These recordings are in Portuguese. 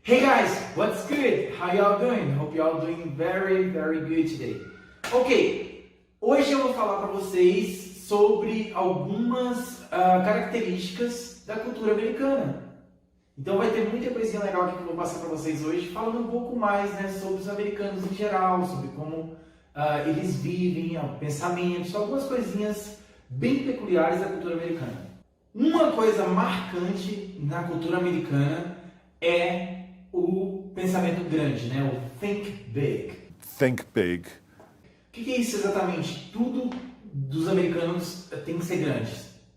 Hey guys, what's good? How y'all doing? Hope y'all doing very good today. Ok, hoje eu vou falar para vocês sobre algumas características da cultura americana. Então vai ter muita coisinha legal aqui que eu vou passar para vocês hoje, falando um pouco mais, né, sobre os americanos em geral, sobre como eles vivem, pensamentos, algumas coisinhas bem peculiares da cultura americana. Uma coisa marcante na cultura americana é o pensamento grande, né? O think big. Think big. O que é isso exatamente? Tudo dos americanos tem que ser grande.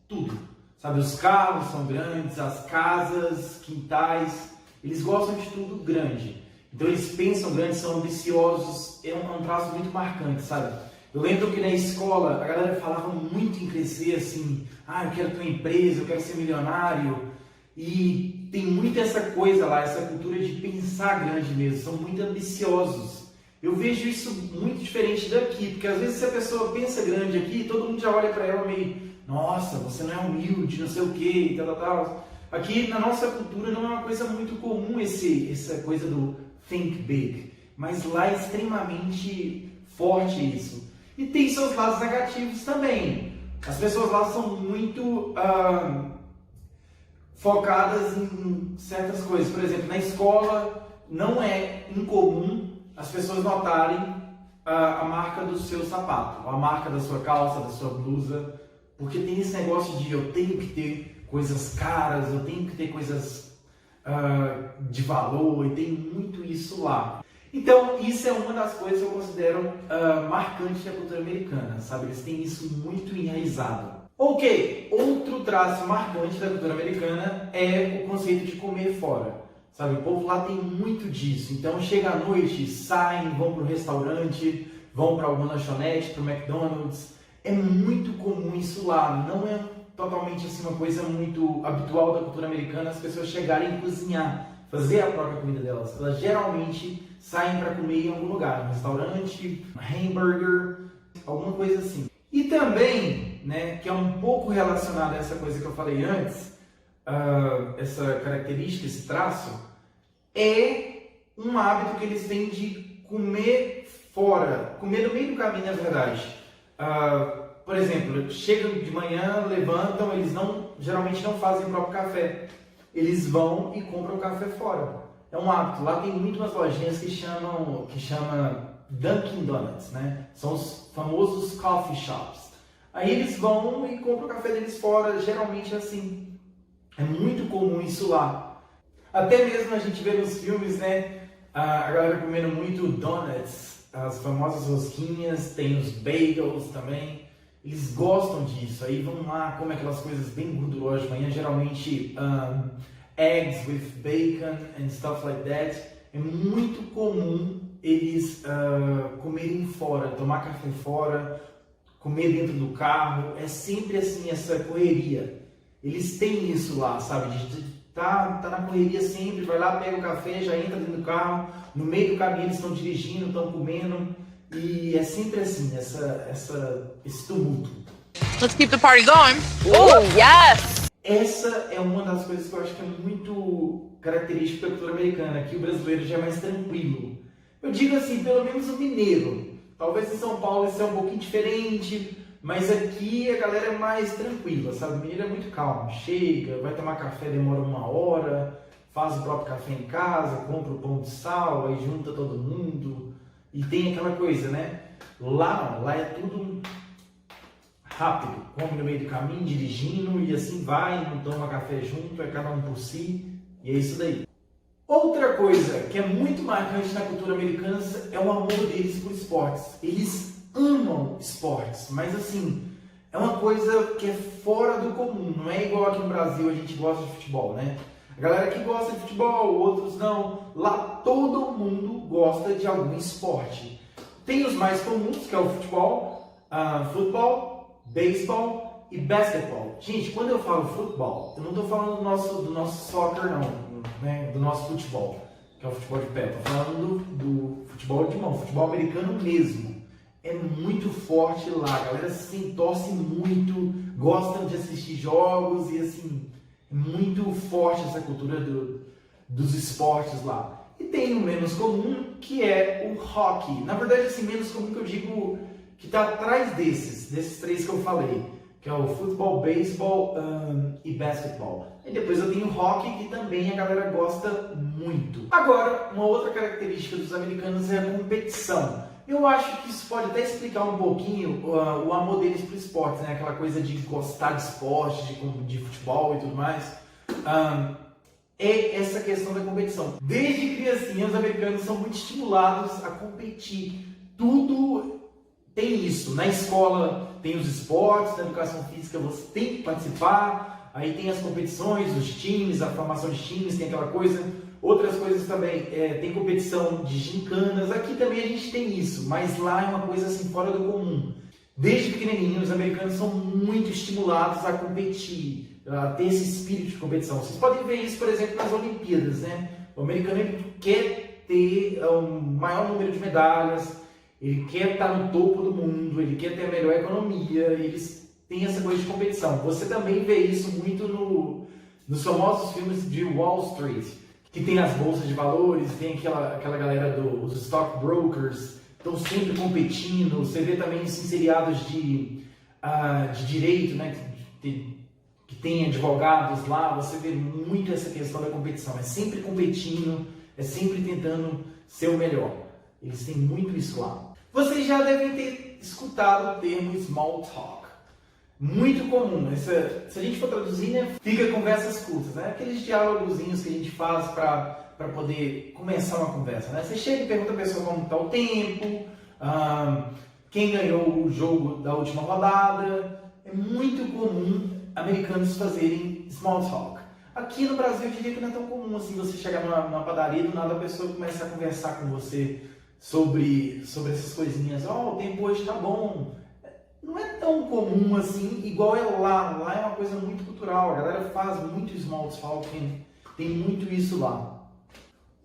Tudo. Sabe, os carros são grandes, as casas, quintais, eles gostam de tudo grande. Então eles pensam grande, são ambiciosos, é um traço muito marcante, sabe? Eu lembro que na escola a galera falava muito em crescer assim, eu quero ter uma empresa, eu quero ser milionário. E tem muito essa coisa lá, essa cultura de pensar grande mesmo, são muito ambiciosos. Eu vejo isso muito diferente daqui, porque às vezes se a pessoa pensa grande aqui, todo mundo já olha para ela meio, nossa, você não é humilde, não sei o que, tal. Aqui na nossa cultura não é uma coisa muito comum essa coisa do think big, mas lá é extremamente forte isso. E tem seus lados negativos também. As pessoas lá são muito focadas em certas coisas. Por exemplo, na escola não é incomum as pessoas notarem a marca do seu sapato, a marca da sua calça, da sua blusa, porque tem esse negócio de eu tenho que ter coisas caras, eu tenho que ter coisas de valor, e tem muito isso lá. Então, isso é uma das coisas que eu considero marcante da cultura americana, sabe? Eles têm isso muito enraizado. Ok, outro traço marcante da cultura americana é o conceito de comer fora. Sabe, o povo lá tem muito disso. Então chega à noite, saem, vão para o restaurante, vão para alguma lanchonete, para o McDonald's. É muito comum isso lá. Não é totalmente assim, uma coisa muito habitual da cultura americana as pessoas chegarem e cozinhar, fazer a própria comida delas. Elas geralmente saem para comer em algum lugar, um restaurante, um hambúrguer, alguma coisa assim. E também, né, que é um pouco relacionado a essa coisa que eu falei antes, essa característica, esse traço, é um hábito que eles têm de comer fora, comer no meio do caminho, na verdade. Por exemplo, chegam de manhã, levantam, eles geralmente não fazem o próprio café. Eles vão e compram café fora. É um hábito. Lá tem muito umas lojinhas que chama Dunkin' Donuts, né? São os famosos coffee shops. Aí eles vão e compram o café deles fora, geralmente é assim. É muito comum isso lá. Até mesmo a gente vê nos filmes, né? A galera comendo muito donuts, as famosas rosquinhas, tem os bagels também. Eles gostam disso. Aí vão lá, comem aquelas coisas bem gordurosas de manhã, geralmente eggs with bacon and stuff like that. É muito comum eles comerem fora, tomar café fora, comer dentro do carro, é sempre assim, essa correria. Eles têm isso lá, sabe, de tá na correria sempre, vai lá, pega o café, já entra dentro do carro, no meio do caminho eles estão dirigindo, estão comendo, e é sempre assim, esse tumulto. Let's keep the party going. Oh, yes! Essa é uma das coisas que eu acho que é muito característica da cultura americana, que o brasileiro já é mais tranquilo. Eu digo assim, pelo menos o mineiro. Talvez em São Paulo isso é um pouquinho diferente, mas aqui a galera é mais tranquila, sabe? O mineiro é muito calmo. Chega, vai tomar café, demora 1 hora, faz o próprio café em casa, compra o pão de sal, aí junta todo mundo. E tem aquela coisa, né? Lá não, lá é tudo rápido. Come no meio do caminho, dirigindo, e assim vai, não toma café junto, é cada um por si, e é isso daí. Outra coisa que é muito marcante na cultura americana é o amor deles por esportes. Eles amam esportes, mas assim, é uma coisa que é fora do comum. Não é igual aqui no Brasil, a gente gosta de futebol, né? A galera aqui gosta de futebol, outros não. Lá todo mundo gosta de algum esporte. Tem os mais comuns, que é o futebol, beisebol e basquetebol. Gente, quando eu falo futebol, eu não estou falando do nosso soccer, não. Né, do nosso futebol, que é o futebol de pé. Estou falando do futebol de mão, futebol americano mesmo. É muito forte lá, a galera assim, torce muito, gostam de assistir jogos e assim, é muito forte essa cultura dos esportes lá. E tem o menos comum, que é o hockey. Na verdade, assim, menos comum que eu digo que está atrás desses três que eu falei, que é o futebol, beisebol e basquetebol. E depois eu tenho o hockey, que também a galera gosta muito. Agora, uma outra característica dos americanos é a competição. Eu acho que isso pode até explicar um pouquinho o amor deles para o esporte, né? Aquela coisa de gostar de esporte, de futebol e tudo mais. É essa questão da competição. Desde criancinha, os americanos são muito estimulados a competir. Tudo tem isso. Na escola tem os esportes, na educação física você tem que participar. Aí tem as competições, os times, a formação de times, tem aquela coisa. Outras coisas também, tem competição de gincanas. Aqui também a gente tem isso, mas lá é uma coisa assim fora do comum. Desde pequenininho, os americanos são muito estimulados a competir, a ter esse espírito de competição. Vocês podem ver isso, por exemplo, nas Olimpíadas, né? O americano ele quer ter o maior número de medalhas, ele quer estar no topo do mundo, ele quer ter a melhor economia, eles têm essa coisa de competição. Você também vê isso muito nos famosos filmes de Wall Street, que tem as bolsas de valores, tem aquela galera dos stockbrokers, estão sempre competindo. Você vê também isso em seriados de direito, né, que tem advogados lá. Você vê muito essa questão da competição, é sempre competindo, é sempre tentando ser o melhor. Eles têm muito isso lá. Vocês já devem ter escutado o termo small talk. Muito comum. Se a gente for traduzir, né, fica conversas curtas, né? Aqueles diálogozinhos que a gente faz para poder começar uma conversa, né? Você chega e pergunta a pessoa como está o tempo, quem ganhou o jogo da última rodada. É muito comum americanos fazerem small talk. Aqui no Brasil eu diria que não é tão comum assim você chegar numa padaria e do nada a pessoa começa a conversar com você sobre essas coisinhas. O tempo hoje está bom. Não é tão comum assim, igual é lá. Lá é uma coisa muito cultural, a galera faz muito small talking, tem muito isso lá.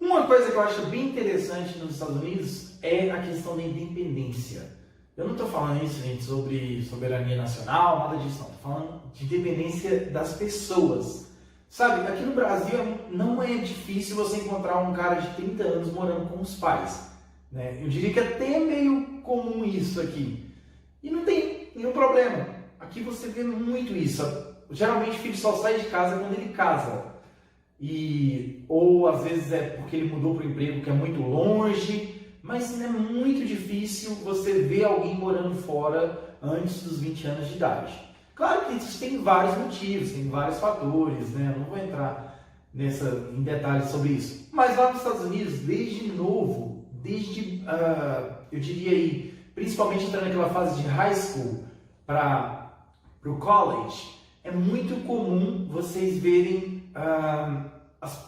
Uma coisa que eu acho bem interessante nos Estados Unidos é a questão da independência. Eu não estou falando isso, gente, sobre soberania nacional, nada disso, não. Estou falando de independência das pessoas. Sabe, aqui no Brasil não é difícil você encontrar um cara de 30 anos morando com os pais, né? Eu diria que até é meio comum isso aqui. E não tem nenhum problema. Aqui você vê muito isso. Geralmente o filho só sai de casa quando ele casa. Ou às vezes é porque ele mudou para um emprego que é muito longe. Mas é muito difícil você ver alguém morando fora antes dos 20 anos de idade. Claro que isso tem vários motivos, tem vários fatores, né? Eu não vou entrar em detalhes sobre isso. Mas lá nos Estados Unidos, desde novo, eu diria aí, principalmente entrando naquela fase de high school para o college, é muito comum vocês verem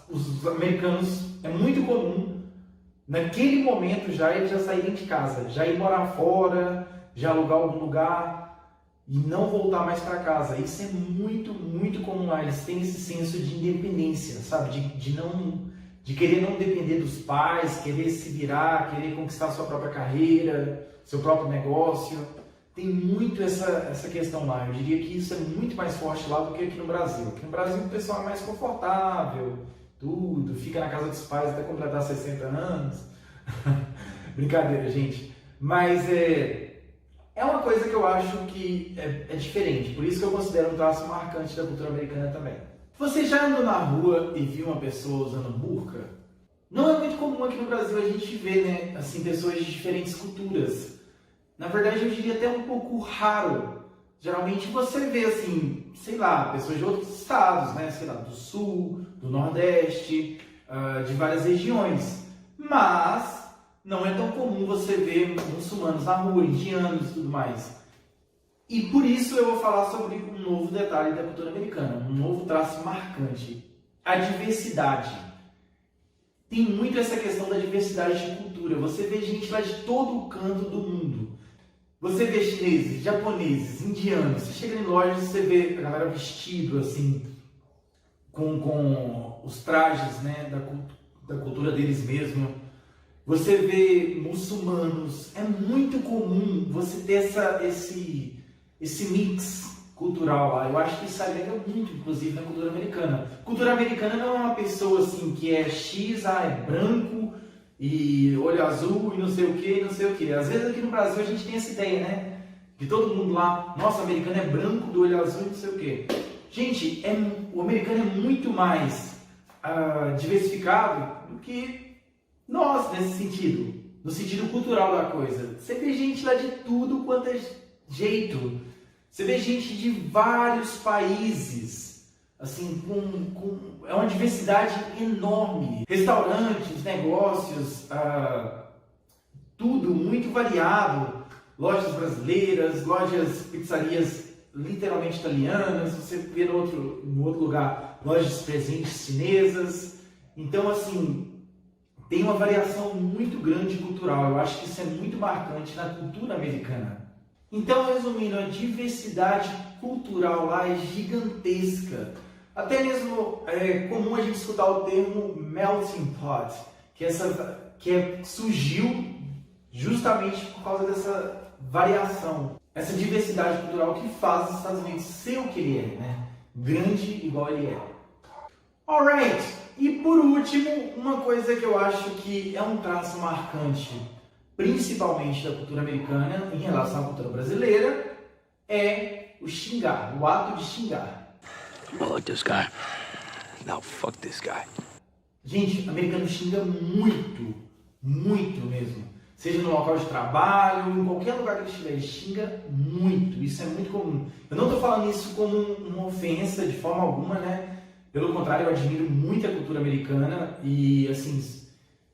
os americanos, é muito comum naquele momento eles já saírem de casa, já ir morar fora, já alugar algum lugar e não voltar mais para casa. Isso é muito, muito comum lá. Eles têm esse senso de independência, sabe? De querer não depender dos pais, querer se virar, querer conquistar sua própria carreira, seu próprio negócio. Tem muito essa questão lá. Eu diria que isso é muito mais forte lá do que aqui no Brasil. Aqui no Brasil o pessoal é mais confortável, tudo, fica na casa dos pais até completar 60 anos. Brincadeira, gente. Mas é uma coisa que eu acho que é diferente. Por isso que eu considero um traço marcante da cultura americana também. Você já andou na rua e viu uma pessoa usando burca? Não é muito comum aqui no Brasil a gente ver, né, assim, pessoas de diferentes culturas. Na verdade, eu diria até um pouco raro. Geralmente você vê, assim, sei lá, pessoas de outros estados, né, sei lá, do sul, do nordeste, de várias regiões. Mas não é tão comum você ver muçulmanos na rua, indianos e tudo mais. E por isso eu vou falar sobre um novo detalhe da cultura americana, um novo traço marcante: a diversidade. Tem muito essa questão da diversidade de cultura. Você vê gente lá de todo o canto do mundo. Você vê chineses, japoneses, indianos. Você chega em lojas e você vê a galera vestido assim, com os trajes, né, da cultura deles mesmo. Você vê muçulmanos. É muito comum você ter esse mix cultural lá. Eu acho que isso agrega muito, inclusive, na cultura americana. Cultura americana não é uma pessoa assim que é X, é branco e olho azul e não sei o que, não sei o que. Às vezes aqui no Brasil a gente tem essa ideia, né? De todo mundo lá, nossa, o americano é branco, do olho azul e não sei o que. Gente, o americano é muito mais diversificado do que nós nesse sentido. No sentido cultural da coisa. Você vê gente lá de tudo quanto é jeito. Você vê gente de vários países, assim, é uma diversidade enorme. Restaurantes, negócios, tudo muito variado. Lojas brasileiras, lojas, pizzarias literalmente italianas. Você vê no outro lugar, lojas de presentes chinesas. Então, assim, tem uma variação muito grande cultural. Eu acho que isso é muito marcante na cultura americana. Então, resumindo, a diversidade cultural lá é gigantesca. Até mesmo é comum a gente escutar o termo melting pot, que surgiu justamente por causa dessa variação, essa diversidade cultural que faz os Estados Unidos ser o que ele é, né? Grande igual ele é. Alright! E por último, uma coisa que eu acho que é um traço marcante, principalmente da cultura americana em relação à cultura brasileira, é o xingar, o ato de xingar. I like this guy. Now fuck this guy. Gente, o americano xinga muito, muito mesmo. Seja no local de trabalho, em qualquer lugar que ele estiver, ele xinga muito. Isso é muito comum. Eu não estou falando isso como uma ofensa de forma alguma, né? Pelo contrário, eu admiro muito a cultura americana e, assim,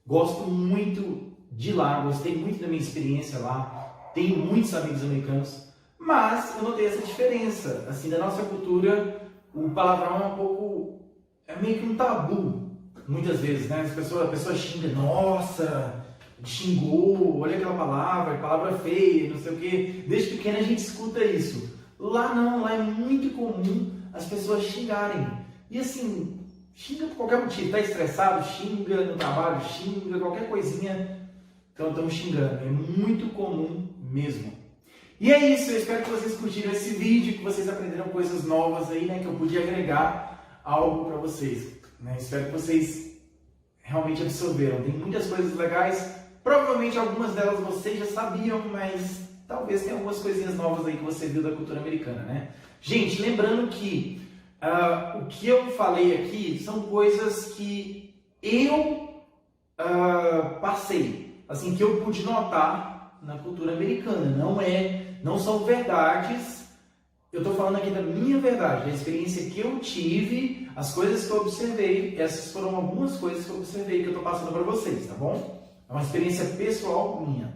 gosto muito de lá, gostei muito da minha experiência lá, tenho muitos amigos americanos, mas eu notei essa diferença, assim, da nossa cultura, o palavrão é meio que um tabu, muitas vezes, né? A pessoa xinga, nossa, xingou, olha aquela palavra feia, não sei o quê. Desde pequena a gente escuta isso. Lá não, lá é muito comum as pessoas xingarem. E assim, xinga por qualquer motivo, tá estressado, xinga no trabalho, xinga, qualquer coisinha, então estamos xingando. É muito comum mesmo. E é isso, eu espero que vocês curtiram esse vídeo, que vocês aprenderam coisas novas aí, né, que eu pude agregar algo para vocês. Né? Espero que vocês realmente absorveram. Tem muitas coisas legais, provavelmente algumas delas vocês já sabiam, mas talvez tenha algumas coisinhas novas aí que você viu da cultura americana, né? Gente, lembrando que o que eu falei aqui são coisas que eu passei, assim, que eu pude notar na cultura americana. Não são verdades, eu estou falando aqui da minha verdade, da experiência que eu tive, as coisas que eu observei. Essas foram algumas coisas que eu observei que eu estou passando para vocês, tá bom? É uma experiência pessoal minha.